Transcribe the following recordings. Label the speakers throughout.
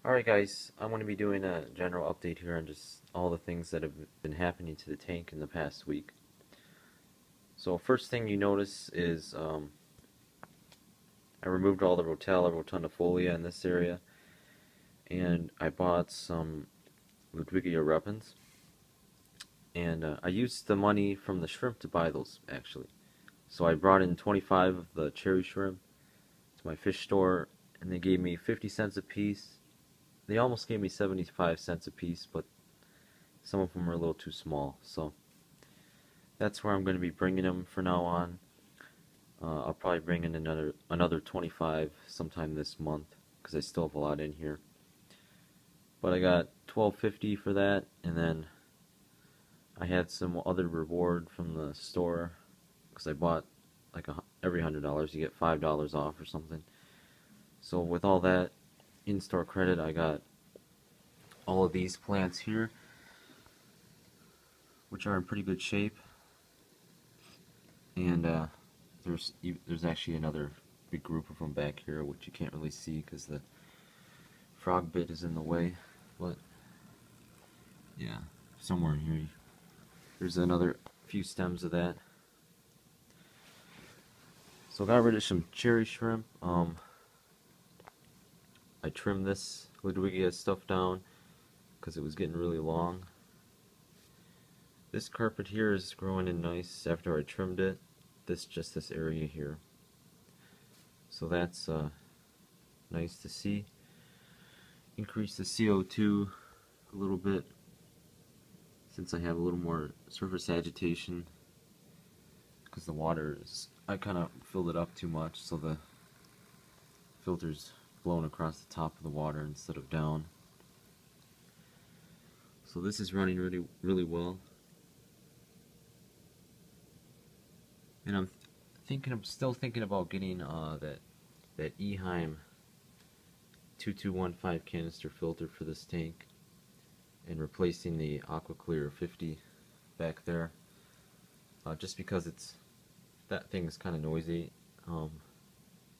Speaker 1: Alright guys, I'm going to be doing a general update here on just all the things that have been happening to the tank in the past week. So first thing you notice is I removed all the Rotella rotundifolia in this area, and I bought some Ludwigia repens, and I used the money from the shrimp to buy those actually. So I brought in 25 of the cherry shrimp to my fish store, and they gave me 50 cents a piece. They almost gave me 75 cents a piece, but some of them are a little too small, so that's where I'm going to be bringing them from now on. I'll probably bring in another 25 sometime this month because I still have a lot in here. But I got $12.50 for that, and then I had some other reward from the store because I bought like every $100 you get $5 off or something. So with all that in-store credit, I got all of these plants here, which are in pretty good shape, and there's actually another big group of them back here, which you can't really see because the frog bit is in the way. But yeah, somewhere in here, there's another few stems of that. So I got rid of some cherry shrimp. I trimmed this Ludwigia stuff down because it was getting really long. This carpet here is growing in nice after I trimmed it. Just this area here. So that's nice to see. Increase the CO2 a little bit since I have a little more surface agitation because the water is, I kind of filled it up too much, so the filter's blowing across the top of the water instead of down. So this is running really well. And I'm still thinking about getting that Eheim 2215 canister filter for this tank and replacing the AquaClear 50 back there. Just because that thing is kind of noisy.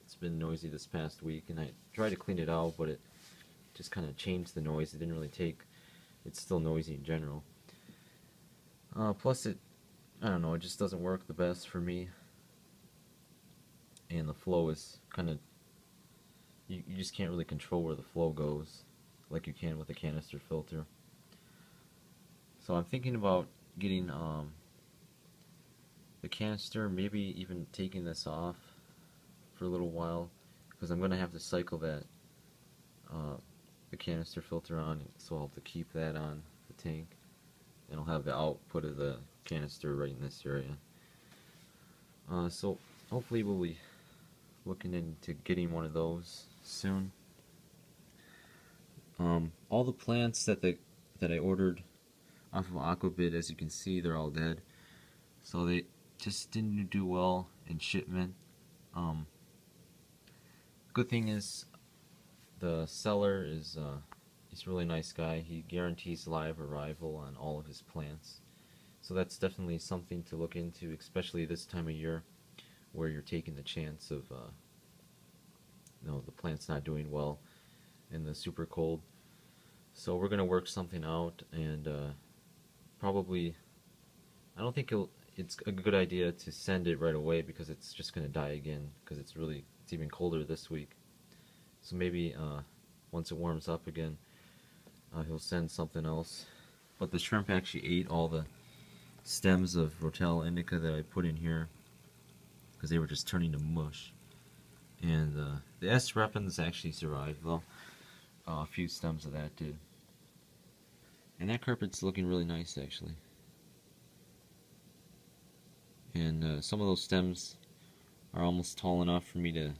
Speaker 1: It's been noisy this past week, and I tried to clean it out, but it just kind of changed the noise. It didn't really take. It's still noisy in general. Plus I don't know, it just doesn't work the best for me. And the flow is kind of, you just can't really control where the flow goes like you can with a canister filter. So I'm thinking about getting the canister, maybe even taking this off for a little while, because I'm going to have to cycle that the canister filter on, so I'll have to keep that on the tank, and I'll have the output of the canister right in this area. So hopefully we'll be looking into getting one of those soon. All the plants that I ordered off of Aquabid, as you can see, they're all dead. So they just didn't do well in shipment. Good thing is the seller is he's a really nice guy. He guarantees live arrival on all of his plants. So that's definitely something to look into, especially this time of year where you're taking the chance of the plant's not doing well in the super cold. So we're going to work something out, and probably, I don't think it's a good idea to send it right away because it's just going to die again because it's even colder this week. So maybe once it warms up again, he'll send something else. But the shrimp actually ate all the stems of Rotella indica that I put in here because they were just turning to mush. And the S. repens actually survived though. A few stems of that did. And that carpet's looking really nice actually. And some of those stems are almost tall enough for me to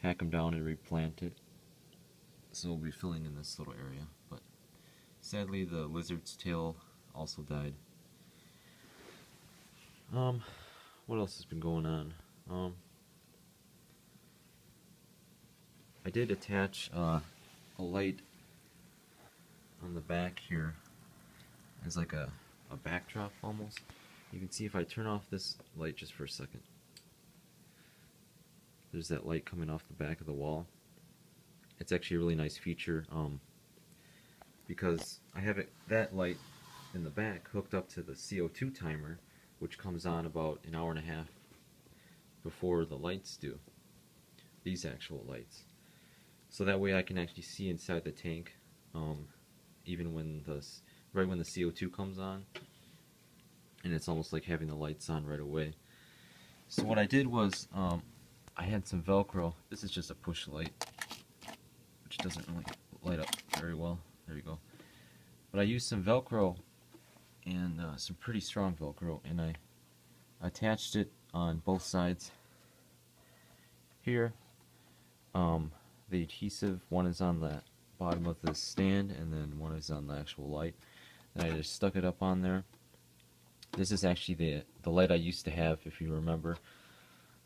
Speaker 1: hack them down and replant it. So we'll be filling in this little area. But sadly the lizard's tail also died. What else has been going on? I did attach a light on the back here as like a backdrop almost. You can see if I turn off this light just for a second, there's that light coming off the back of the wall. It's actually a really nice feature because I have that light in the back hooked up to the CO2 timer, which comes on about an hour and a half before the lights do, these actual lights. So that way I can actually see inside the tank, even when right when the CO2 comes on, and it's almost like having the lights on right away. So what I did was, I had some Velcro. This is just a push light, which doesn't really light up very well. There you go. But I used some Velcro, and some pretty strong Velcro, and I attached it on both sides here. The adhesive, one is on the bottom of the stand, and then one is on the actual light. And I just stuck it up on there. This is actually the light I used to have, if you remember.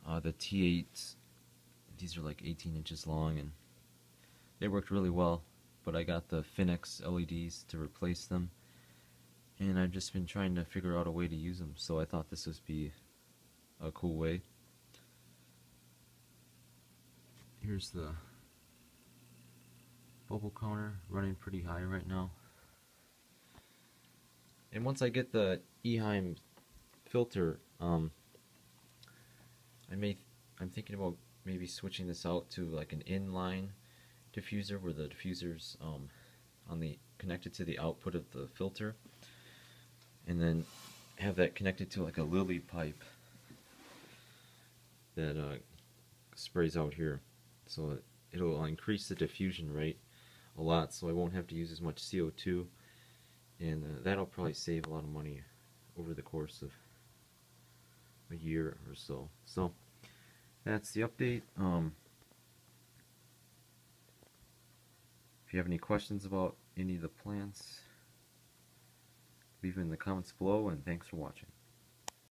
Speaker 1: The T8s, these are like 18 inches long, and they worked really well, but I got the Finex LEDs to replace them, and I've just been trying to figure out a way to use them, so I thought this would be a cool way. Here's the bubble counter, running pretty high right now. And once I get the Eheim filter, I'm thinking about maybe switching this out to like an inline diffuser, where the diffuser's connected to the output of the filter, and then have that connected to like a lily pipe that sprays out here. So it'll increase the diffusion rate a lot, so I won't have to use as much CO2, and that'll probably save a lot of money over the course of a year or so. So that's the update. If you have any questions about any of the plants, leave them in the comments below, and thanks for watching.